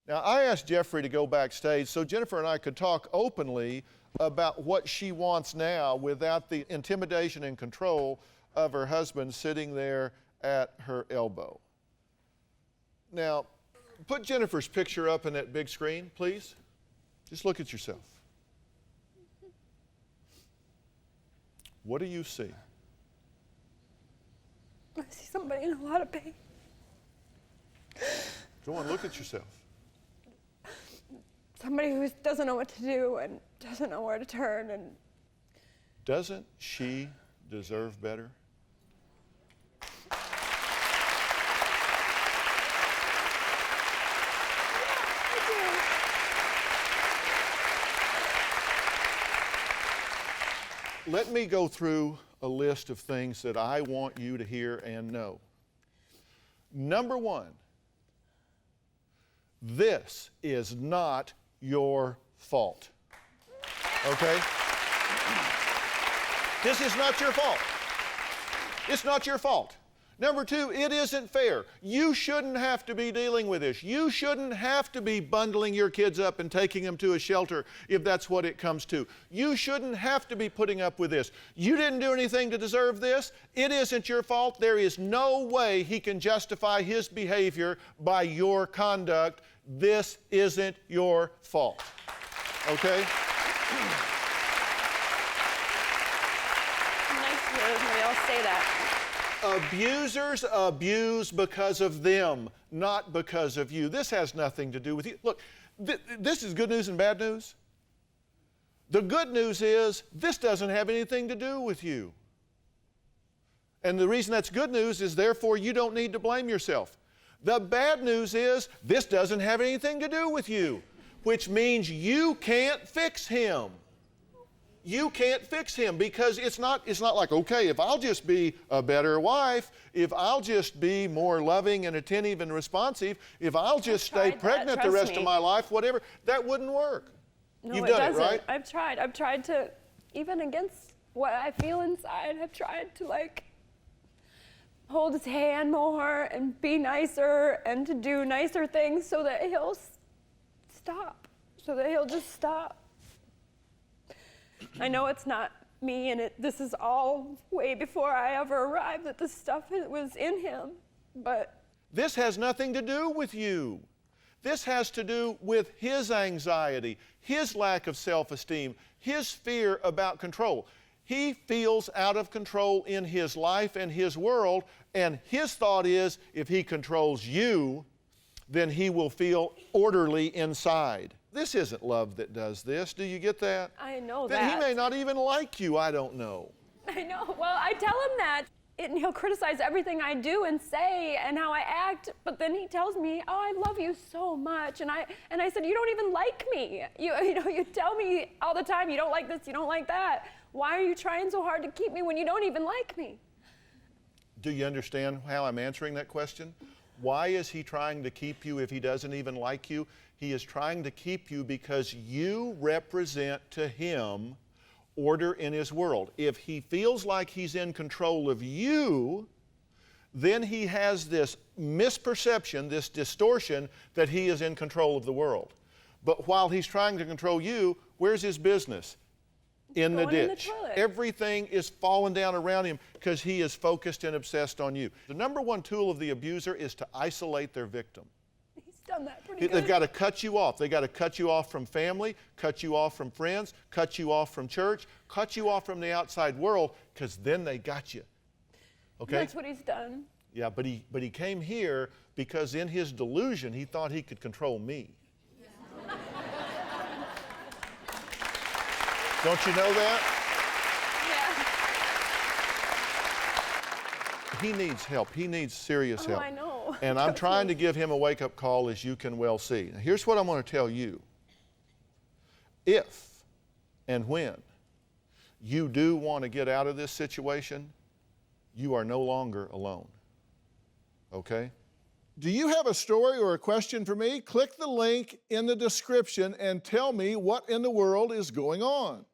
Now, I asked Jeffrey to go backstage so Jennifer and I could talk openly about what she wants now without the intimidation and control of her husband sitting there at her elbow. Now, put Jennifer's picture up in that big screen, please. Just look at yourself. What do you see? I see somebody in a lot of pain. Go on, look at yourself. Somebody who doesn't know what to do and doesn't know where to turn. And doesn't she deserve better? Let me go through a list of things that I want you to hear and know. Number one, this is not your fault. Okay? This is not your fault. It's not your fault. Number two, it isn't fair. You shouldn't have to be dealing with this. You shouldn't have to be bundling your kids up and taking them to a shelter if that's what it comes to. You shouldn't have to be putting up with this. You didn't do anything to deserve this. It isn't your fault. There is no way he can justify his behavior by your conduct. This isn't your fault. Okay? nice to hear somebody else say that. Abusers abuse because of them, not because of you. This has nothing to do with you. Look, this is good news and bad news. The good news is this doesn't have anything to do with you. And the reason that's good news is therefore you don't need to blame yourself. The bad news is this doesn't have anything to do with you, which means you can't fix him. You can't fix him because it's not like, okay, if I'll just be a better wife, if I'll just be more loving and attentive and responsive, if I'll just stay pregnant the rest of my life, whatever, that wouldn't work. No, You've it done doesn't. it, right? I've tried to, even against what I feel inside, I've tried to like hold his hand more and be nicer and to do nicer things so that he'll stop, so that he'll just stop. I know it's not me, and this is all way before I ever arrived that this stuff was in him, but... This has nothing to do with you. This has to do with his anxiety, his lack of self-esteem, his fear about control. He feels out of control in his life and his world, and his thought is if he controls you, then he will feel orderly inside. This isn't love that does this. Do you get that? I know that. He may not even like you. I don't know. I know. Well, I tell him that, and he'll criticize everything I do and say and how I act, but then he tells me, oh, I love you so much. And I said, you don't even like me. You tell me all the time, you don't like this, you don't like that. Why are you trying so hard to keep me when you don't even like me? Do you understand how I'm answering that question? Why is he trying to keep you if he doesn't even like you? He is trying to keep you because you represent to him order in his world. If he feels like he's in control of you, then he has this misperception, this distortion that he is in control of the world. But while he's trying to control you, where's his business? In the ditch. Everything is falling down around him because he is focused and obsessed on you. The number one tool of the abuser is to isolate their victim. He's done that pretty good. They've got to cut you off. They've got to cut you off from family, cut you off from friends, cut you off from church, cut you off from the outside world, because then they got you. Okay? That's what he's done. Yeah, but he came here because in his delusion he thought he could control me. Don't you know that? Yeah. He needs help. He needs serious help. I know. And I'm trying to give him a wake-up call, as you can well see. Now, here's what I'm going to tell you. If and when you do want to get out of this situation, you are no longer alone. Okay? Do you have a story or a question for me? Click the link in the description and tell me what in the world is going on.